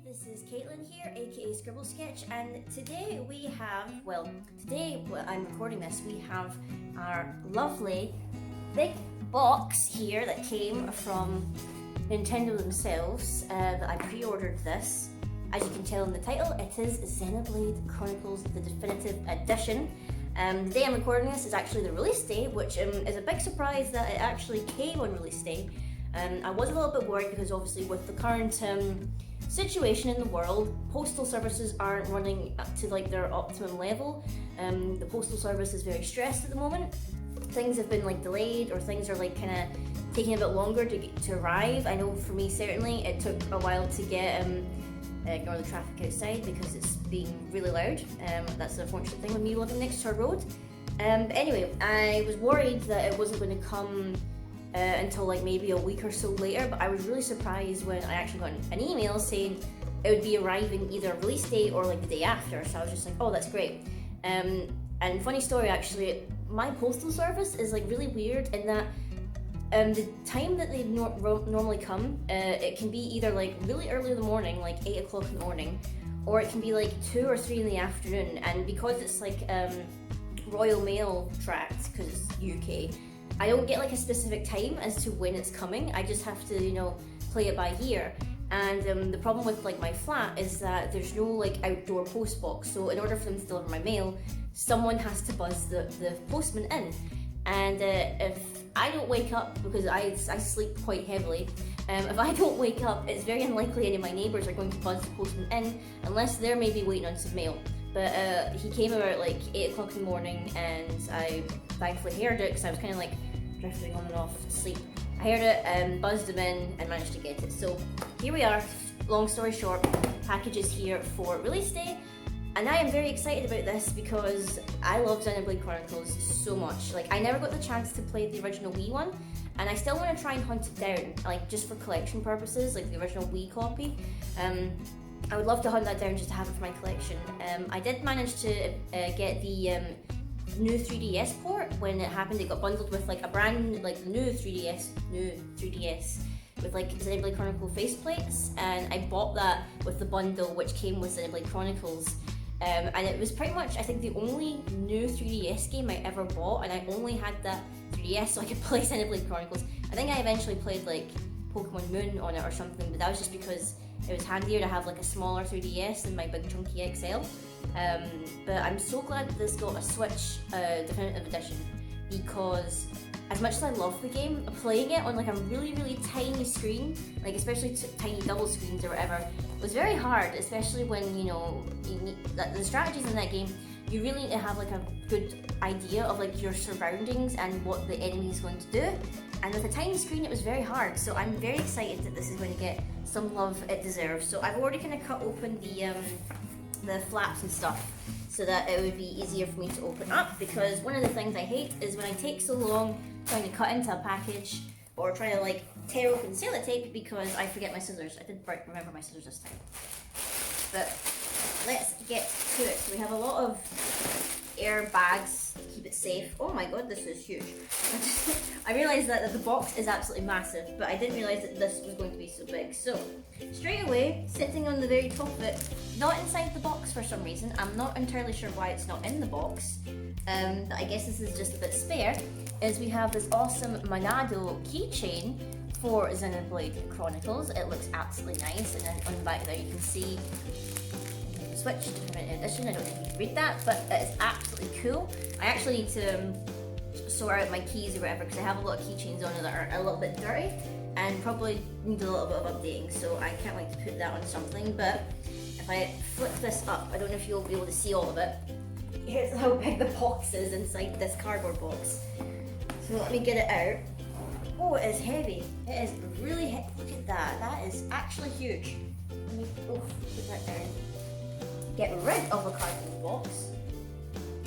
This is Caitlin here, aka Scribble Sketch, and today I'm recording this, we have our lovely big box here that came from Nintendo themselves, that I pre-ordered this. As you can tell in the title, it is Xenoblade Chronicles, the definitive edition. The day I'm recording this is actually the release day, which is a big surprise that it actually came on release day. I was a little bit worried because obviously with the current situation in the world, postal services aren't running up to like their optimum level. The postal service is very stressed at the moment. Things have been like delayed, or things are like kind of taking a bit longer to arrive. I know for me certainly it took a while to get ignore the traffic outside because it's being really loud. That's the unfortunate thing with me living next to a road. But anyway, I was worried that it wasn't going to come until like maybe a week or so later, but I was really surprised when I actually got an email saying it would be arriving either release date or like the day after. So I was just like, oh, that's great. And funny story actually, my postal service is like really weird in that the time that they normally come, it can be either like really early in the morning, like 8 o'clock in the morning, or it can be like 2 or 3 in the afternoon. And because it's like Royal Mail tracked, because it's UK, I don't get like a specific time as to when it's coming. I just have to, you know, play it by ear. And the problem with like my flat is that there's no like outdoor post box. So in order for them to deliver my mail, someone has to buzz the postman in. And if I don't wake up, because I sleep quite heavily, if I don't wake up, it's very unlikely any of my neighbours are going to buzz the postman in unless they're maybe waiting on some mail. But he came about like 8 o'clock in the morning, and I thankfully heard it because I was kind of like drifting on and off to sleep. I heard it and buzzed him in and managed to get it. So here we are, long story short, package is here for release day. And I am very excited about this because I love Xenoblade Chronicles so much. Like, I never got the chance to play the original Wii one, and I still want to try and hunt it down, like just for collection purposes, like the original Wii copy. I would love to hunt that down just to have it for my collection. I did manage to get the new 3DS port when it happened. It got bundled with like a brand, like the new 3DS with like Xenoblade Chronicle faceplates, and I bought that with the bundle which came with Xenoblade Chronicles. And it was pretty much, I think, the only new 3DS game I ever bought, and I only had that 3DS so I could play Xenoblade Chronicles. I think I eventually played like Pokemon Moon on it or something, but that was just because it was handier to have like a smaller 3DS than my big chunky XL. But I'm so glad that this got a Switch definitive edition, because as much as I love the game, playing it on like a really, really tiny screen, like especially tiny double screens or whatever, was very hard, especially when, you know, you need, the strategies in that game, you really need to have like a good idea of like your surroundings and what the enemy is going to do. And with a tiny screen, it was very hard. So I'm very excited that this is going to get some love it deserves. So I've already kind of cut open the flaps and stuff so that it would be easier for me to open up, because one of the things I hate is when I take so long trying to cut into a package or trying to like tear open sellotape because I forget my scissors. I did remember my scissors this time. But let's get to it. So we have a lot of air bags to keep it safe. Oh my god, this is huge. I realised that the box is absolutely massive, but I didn't realise that this was going to be so big. So straight away, sitting on the very top of it, not inside the box for some reason, I'm not entirely sure why it's not in the box, but I guess this is just a bit spare, is we have this awesome Monado keychain for Xenoblade Chronicles. It looks absolutely nice, and then on the back there you can see Switch Definitive Edition. I don't think you can read that, but it's absolutely cool. I actually need to sort out my keys or whatever, because I have a lot of keychains on it that are a little bit dirty and probably need a little bit of updating, so I can't wait to put that on something. But if I flip this up, I don't know if you'll be able to see all of it. Here's how big the box is inside this cardboard box. So let me get it out. Oh, it is heavy. It is really heavy. Look at that. That is actually huge. Let me put that down. Get rid of a cardboard box.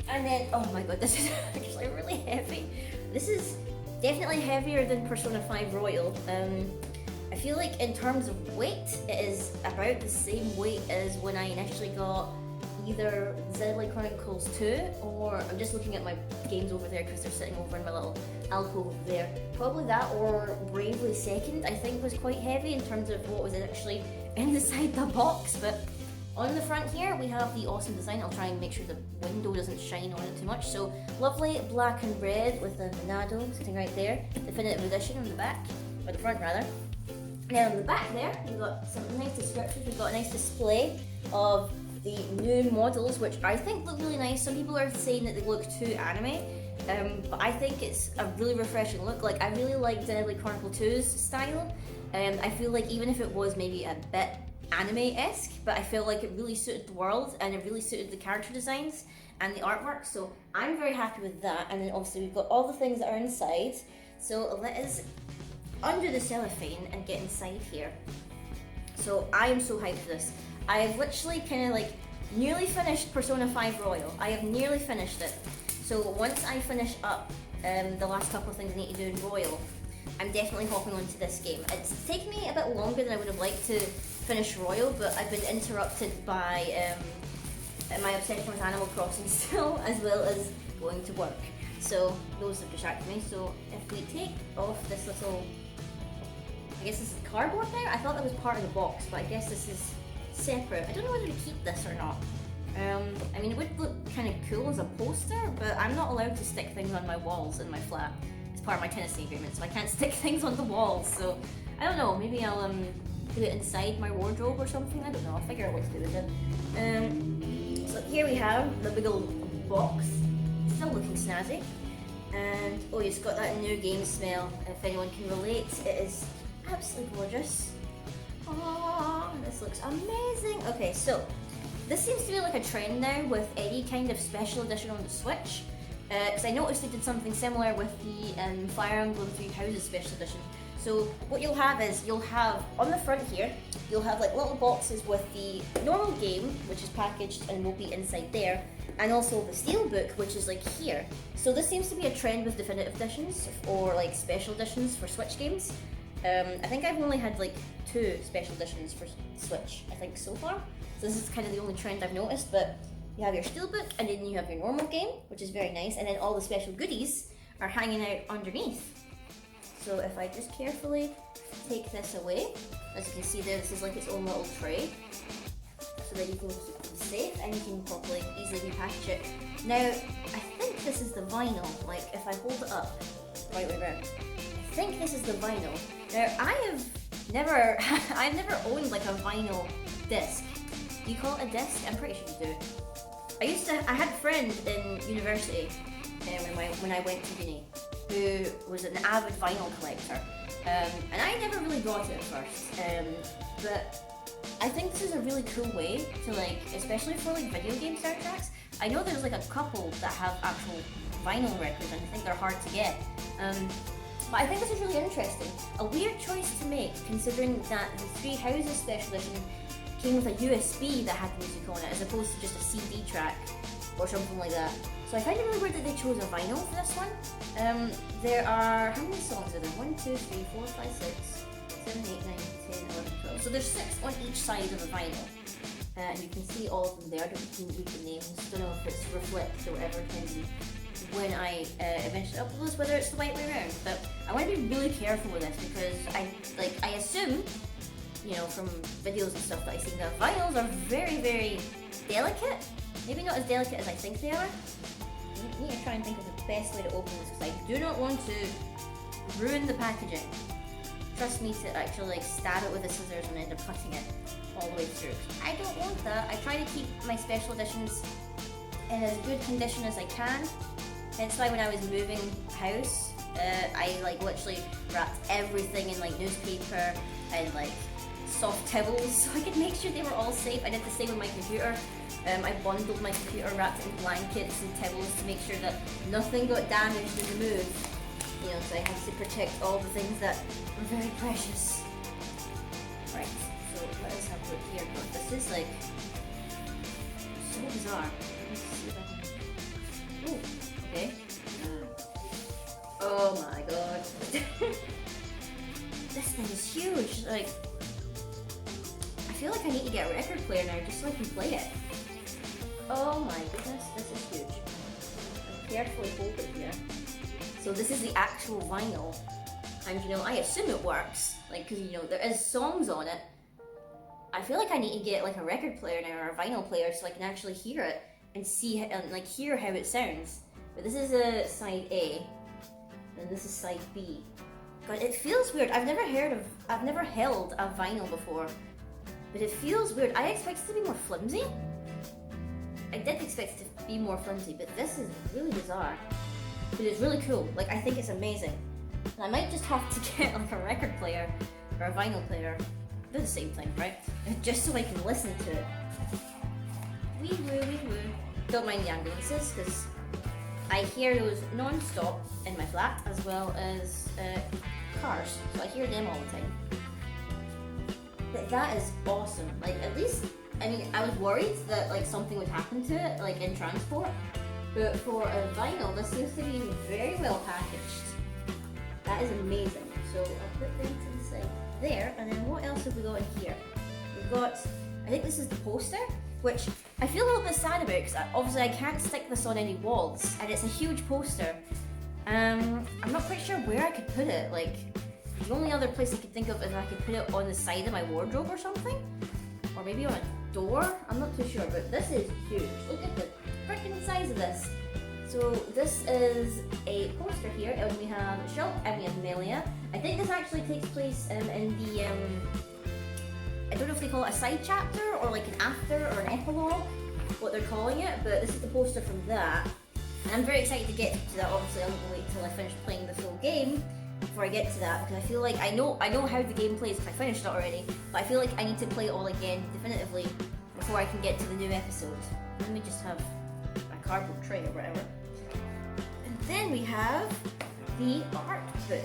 And then, oh my god, this is actually really heavy. This is definitely heavier than Persona 5 Royal. I feel like in terms of weight, it is about the same weight as when I initially got either Xenoblade Chronicles 2 or I'm just looking at my games over there because they're sitting over in my little alcove there. Probably that or Bravely Second, I think was quite heavy in terms of what was actually inside the box. But on the front here we have the awesome design. I'll try and make sure the window doesn't shine on it too much. So lovely black and red with the Monado sitting right there. Definitive edition on the back, or the front rather. Now on the back there, we've got some nice descriptions. We've got a nice display of the new models, which I think look really nice. Some people are saying that they look too anime, but I think it's a really refreshing look. Like, I really like Xenoblade Chronicle 2's style. I feel like even if it was maybe a bit anime-esque, but I feel like it really suited the world and it really suited the character designs and the artwork. So I'm very happy with that. And then obviously we've got all the things that are inside. So let us under the cellophane and get inside here. So I am so hyped for this. I have literally kind of like nearly finished Persona 5 Royal. I have nearly finished it. So once I finish up the last couple of things I need to do in Royal, I'm definitely hopping onto this game. It's taken me a bit longer than I would have liked to finish Royal, but I've been interrupted by my obsession with Animal Crossing still, as well as going to work. So those have distracted me. So if we take off this little, I guess this is cardboard there? I thought that was part of the box, but I guess this is separate. I don't know whether to keep this or not. I mean, it would look kind of cool as a poster, but I'm not allowed to stick things on my walls in my flat. It's part of my tenancy agreement, so I can't stick things on the walls. So I don't know, maybe I'll put it inside my wardrobe or something. I don't know, I'll figure out what to do with it. So here we have the big old box, still looking snazzy. And oh, it's got that new game smell, if anyone can relate. It is absolutely gorgeous. Oh, this looks amazing. Okay, so this seems to be like a trend now with any kind of special edition on the Switch. Because I noticed they did something similar with the Fire Emblem Three Houses special edition. So what you'll have is, you'll have on the front here, you'll have like little boxes with the normal game, which is packaged and will be inside there, and also the steelbook, which is like here. So this seems to be a trend with definitive editions or like special editions for Switch games. I think I've only had like 2 special editions for Switch, I think, so far. So this is kind of the only trend I've noticed, but you have your steelbook and then you have your normal game, which is very nice, and then all the special goodies are hanging out underneath. So if I just carefully take this away, as you can see there, this is like its own little tray, so that you can keep them safe and you can properly, easily repackage it. Now, I think this is the vinyl, like if I hold it up, right way around, I think this is the vinyl. Now, I've never owned like a vinyl disc. Do you call it a disc? I'm pretty sure you do. I had a friend in university when I went to uni who was an avid vinyl collector, and I never really got it at first, but I think this is a really cool way to, like, especially for like video game soundtracks. I know there's like a couple that have actual vinyl records and I think they're hard to get, but I think this is really interesting. A weird choice to make, considering that the Three Houses special edition came with a USB that had music on it, as opposed to just a CD track or something like that. So I find it really weird that they chose a vinyl for this one. There are, how many songs are there? 1, 2, 3, 4, 5, 6, 7, 8, 9, 10, 11, 12. So there's 6 on each side of the vinyl. And you can see all of them there. I don't read the names. Don't know if it's reflect or whatever, depending when I eventually upload this, whether it's the right way around. But I want to be really careful with this because I assume, you know, from videos and stuff that I see, that vinyls are very, very delicate. Maybe not as delicate as I think they are. I need to try and think of the best way to open this because I do not want to ruin the packaging. Trust me to actually like stab it with the scissors and end up cutting it all the way through. I don't want that. I try to keep my special editions in as good condition as I can. Hence why when I was moving house, I like literally wrapped everything in like newspaper and like soft towels so I could make sure they were all safe. I did the same with my computer. I bundled my computer, wrapped it in blankets and towels to make sure that nothing got damaged in the move. You know, so I had to protect all the things that were very precious. Right, so let us have a look here. But this is like so bizarre. Let's see if I can. Ooh, okay. Oh my god. This thing is huge. Like, I feel like I need to get a record player now just so I can play it. Oh my goodness, this is huge. I'll carefully hold it here. So this is the actual vinyl. And you know, I assume it works. Like, cause you know, there is songs on it. I feel like I need to get like a record player now or a vinyl player so I can actually hear it and see and like hear how it sounds. But this is a side A, and this is side B. God, it feels weird. I've never held a vinyl before, but it feels weird. I expected it to be more flimsy. I did expect it to be more flimsy, but this is really bizarre. But it's really cool. Like, I think it's amazing. And I might just have to get like a record player or a vinyl player. They're the same thing, right? Just so I can listen to it. Wee woo, wee woo. Don't mind the ambulances, because I hear those non-stop in my flat, as well as cars. So I hear them all the time. But that is awesome. Like, at least, I mean, I was worried that like something would happen to it, like in transport. But for a vinyl, this seems to be very well packaged. That is amazing. So I'll put them to the side there, and then what else have we got in here? We've got, I think this is the poster, which I feel a little bit sad about because obviously I can't stick this on any walls, and it's a huge poster. I'm not quite sure where I could put it. Like, the only other place I could think of is I could put it on the side of my wardrobe or something, or maybe on a door. I'm not too sure, but this is huge. Look at the freaking size of this. So this is a poster here, and we have Shulk and we have Melia. I think this actually takes place in the, I don't know if they call it a side chapter or like an after or an epilogue, what they're calling it, but this is the poster from that. And I'm very excited to get to that. Obviously, I'm going to wait till I finish playing the full game before I get to that, because I feel like I know how the game plays because I finished it already, but I feel like I need to play it all again definitively before I can get to the new episode. Let me just have a cardboard tray or whatever. And then we have the art book.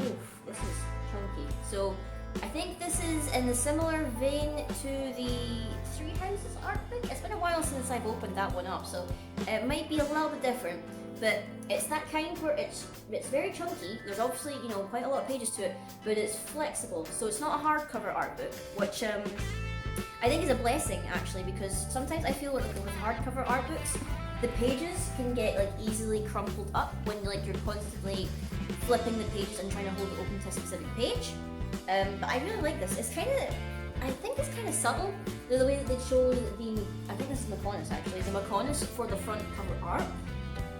Oof, this is chunky. So I think this is in the similar vein to the Three Houses art book. It's been a while since I've opened that one up, so it might be a little bit different. But it's that kind where it's very chunky. There's obviously, you know, quite a lot of pages to it, but it's flexible. So it's not a hardcover art book, which I think is a blessing actually, because sometimes I feel like with hardcover art books, the pages can get like easily crumpled up when like you're constantly flipping the pages and trying to hold it open to a specific page. But I really like this. It's kind of, I think it's kind of subtle. The way that they show the, I think this is McCutcheon actually, the McCutcheon for the front cover art.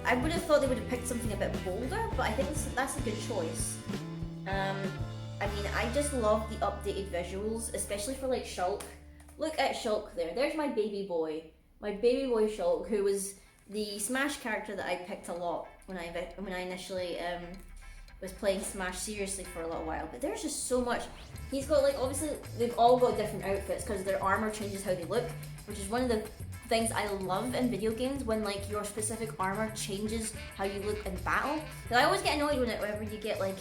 I would have thought they would have picked something a bit bolder, but I think that's a good choice. I mean, I just love the updated visuals, especially for like Shulk. Look at Shulk there. There's my baby boy Shulk, who was the Smash character that I picked a lot when I initially was playing Smash seriously for a little while. But there's just so much. He's got like, obviously they've all got different outfits because their armor changes how they look, which is one of the things I love in video games, when like your specific armor changes how you look in battle. Because I always get annoyed whenever you get like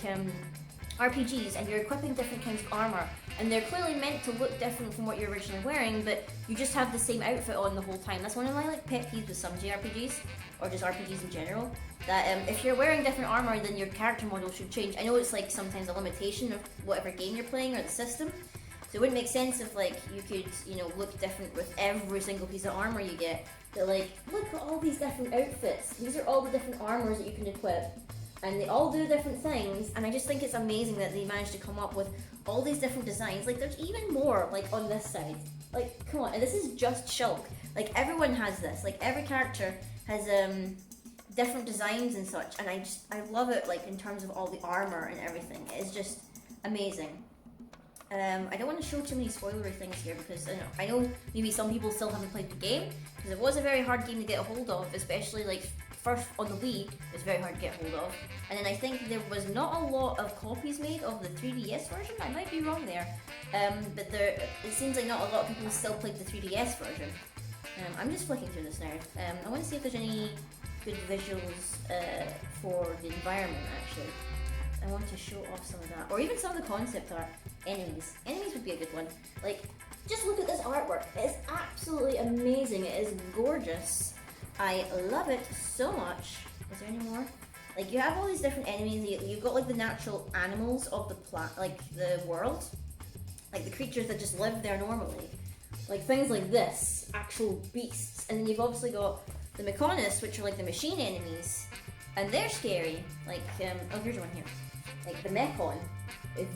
RPGs and you're equipping different kinds of armor, and they're clearly meant to look different from what you're originally wearing, but you just have the same outfit on the whole time. That's one of my like pet peeves with some JRPGs, or just RPGs in general, that if you're wearing different armor, then your character model should change. I know it's like sometimes a limitation of whatever game you're playing or the system, so it wouldn't make sense if like you could, you know, look different with every single piece of armor you get. But like, look at all these different outfits. These are all the different armors that you can equip, and they all do different things. And I just think it's amazing that they managed to come up with all these different designs. Like, there's even more like on this side. Like, come on, and this is just Shulk. Like, everyone has this. Like, every character has different designs and such. And I love it. Like, in terms of all the armor and everything, it's just amazing. I don't want to show too many spoilery things here, because I know maybe some people still haven't played the game, because it was a very hard game to get a hold of, especially like first on the Wii. It was very hard to get a hold of, and then I think there was not a lot of copies made of the 3DS version. I might be wrong there, but it seems like not a lot of people still played the 3DS version. I'm just flicking through this now. I want to see if there's any good visuals for the environment actually. I want to show off some of that, or even some of the concept art. Enemies would be a good one. Like, just look at this artwork. It is absolutely amazing. It is gorgeous. I love it so much. Is there any more? Like, you have all these different enemies. You've got like the natural animals of the the world, like the creatures that just live there normally. like things like this, actual beasts. And then you've obviously got the Mechonists, which are like the machine enemies, and they're scary. Like, oh, here's one here. Like the Mechon,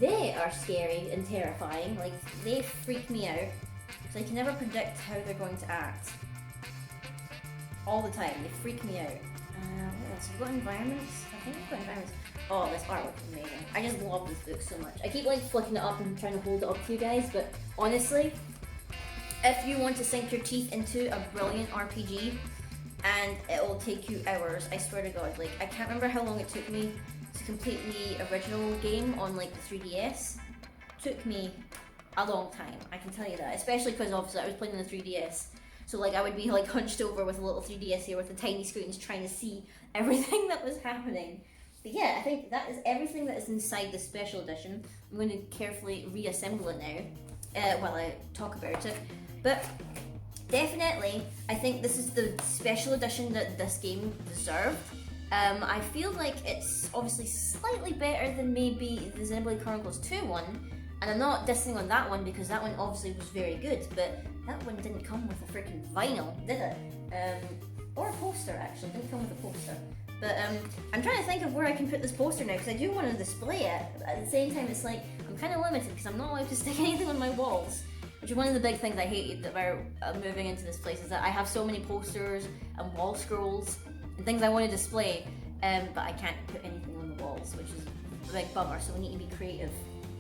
they are scary and terrifying. Like, they freak me out, so I can never predict how they're going to act. All the time, they freak me out. What else? We've got environments. I think we've got environments. Oh, this artwork is amazing. I just love this book so much. I keep like flicking it up and trying to hold it up to you guys, but honestly, if you want to sink your teeth into a brilliant RPG, and it will take you hours, I swear to God. Like, I can't remember how long it took me to complete the original game on like the 3DS. It took me a long time, I can tell you that. Especially because obviously I was playing on the 3DS. So like I would be like hunched over with a little 3DS here with the tiny screens trying to see everything that was happening. But yeah, I think that is everything that is inside the special edition. I'm going to carefully reassemble it now while I talk about it. But definitely, I think this is the special edition that this game deserved. I feel like it's obviously slightly better than maybe the Xenoblade Chronicles 2 one. And I'm not dissing on that one because that one obviously was very good, but that one didn't come with a freaking vinyl, did it? Or a poster actually, it didn't come with a poster. But I'm trying to think of where I can put this poster now because I do want to display it, but at the same time it's like, I'm kind of limited because I'm not allowed to stick anything on my walls. Which is one of the big things I hate about moving into this place, is that I have so many posters and wall scrolls and things I want to display, but I can't put anything on the walls, which is a big bummer, so we need to be creative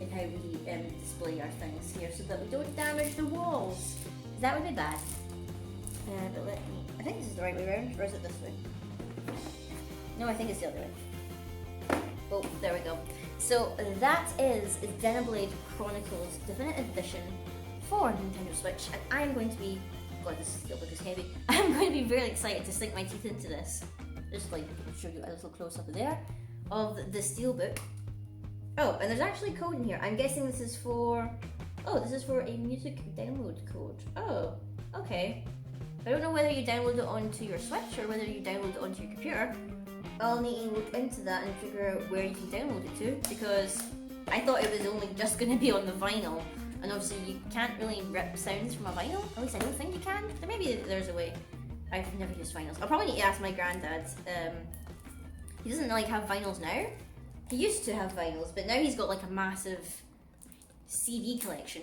in how we display our things here so that we don't damage the walls, because that would be bad. But let me, I think this is the right way around, or is it this way? No, I think it's the other way. Oh, there we go. So that is Xenoblade Chronicles Definitive Edition for Nintendo Switch, and I'm going to be, God, this steelbook is heavy. I'm going to be very excited to sink my teeth into this. Just like show you a little close up there of the steelbook. Oh, and there's actually code in here. I'm guessing this is for, oh, this is for a music download code. Oh, okay. I don't know whether you download it onto your Switch or whether you download it onto your computer. I'll need to look into that and figure out where you can download it to, because I thought it was only just going to be on the vinyl. And obviously you can't really rip sounds from a vinyl. At least I don't think you can. Maybe there's a way. I've never used vinyls. I'll probably need to ask my granddad. He doesn't like have vinyls now. He used to have vinyls, but now he's got like a massive CD collection.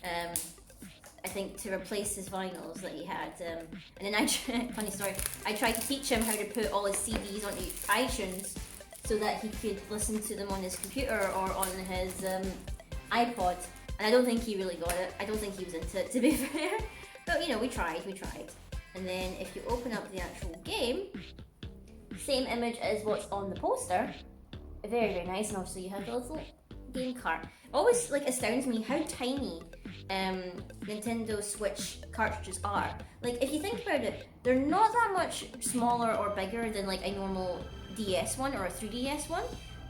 I think to replace his vinyls that he had. And then funny story, I tried to teach him how to put all his CDs onto iTunes so that he could listen to them on his computer or on his iPod. And I don't think he really got it. I don't think he was into it, to be fair. But you know, we tried. And then if you open up the actual game, same image as what's on the poster. Very, very nice. And obviously you have the little game cart. It always like astounds me how tiny Nintendo Switch cartridges are. Like, if you think about it, they're not that much smaller or bigger than like a normal DS one or a 3DS one.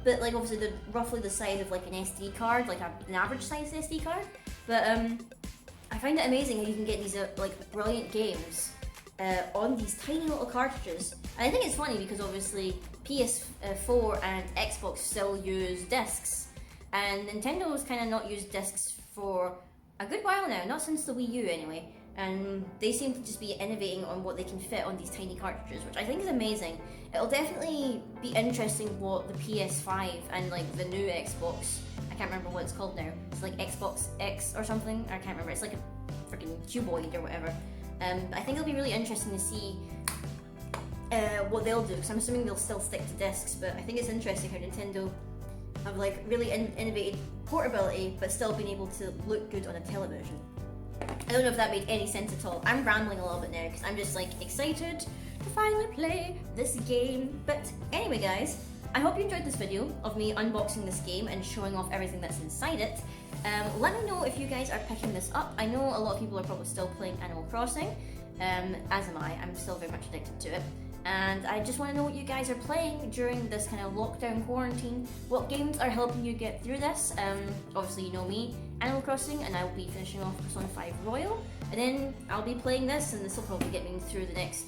But like obviously they're roughly the size of like an SD card, like an average size SD card. But I find it amazing how you can get these like brilliant games on these tiny little cartridges. And I think it's funny because obviously PS4 and Xbox still use discs, and Nintendo's kind of not used discs for a good while now, not since the Wii U anyway. And they seem to just be innovating on what they can fit on these tiny cartridges, which I think is amazing. It'll definitely be interesting what the PS5 and like the new Xbox, I can't remember what it's called now, it's like Xbox X or something, I can't remember, it's like a freaking cuboid or whatever. I think it'll be really interesting to see what they'll do, because I'm assuming they'll still stick to discs, but I think it's interesting how Nintendo have like really innovated portability but still been able to look good on a television. I don't know if that made any sense at all. I'm rambling a little bit now because I'm just like excited to finally play this game. But anyway guys, I hope you enjoyed this video of me unboxing this game and showing off everything that's inside it. Let me know if you guys are picking this up. I know a lot of people are probably still playing Animal Crossing, as am I. I'm still very much addicted to it. And I just want to know what you guys are playing during this kind of lockdown quarantine. What games are helping you get through this? Obviously you know me, Animal Crossing, and I will be finishing off Persona 5 Royal. And then I'll be playing this, and this will probably get me through the next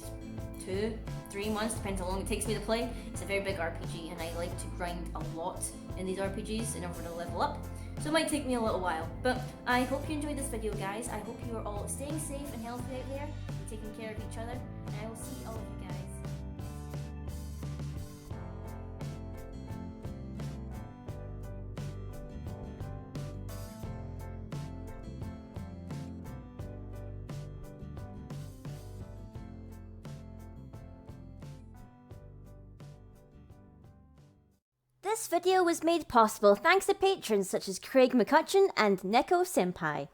2-3 months, depends how long it takes me to play. It's a very big RPG, and I like to grind a lot in these RPGs in order to level up. So it might take me a little while. But I hope you enjoyed this video, guys. I hope you are all staying safe and healthy out there, and taking care of each other, and I will see all of you guys. This video was made possible thanks to patrons such as Craig McCutcheon and Neko-Senpai.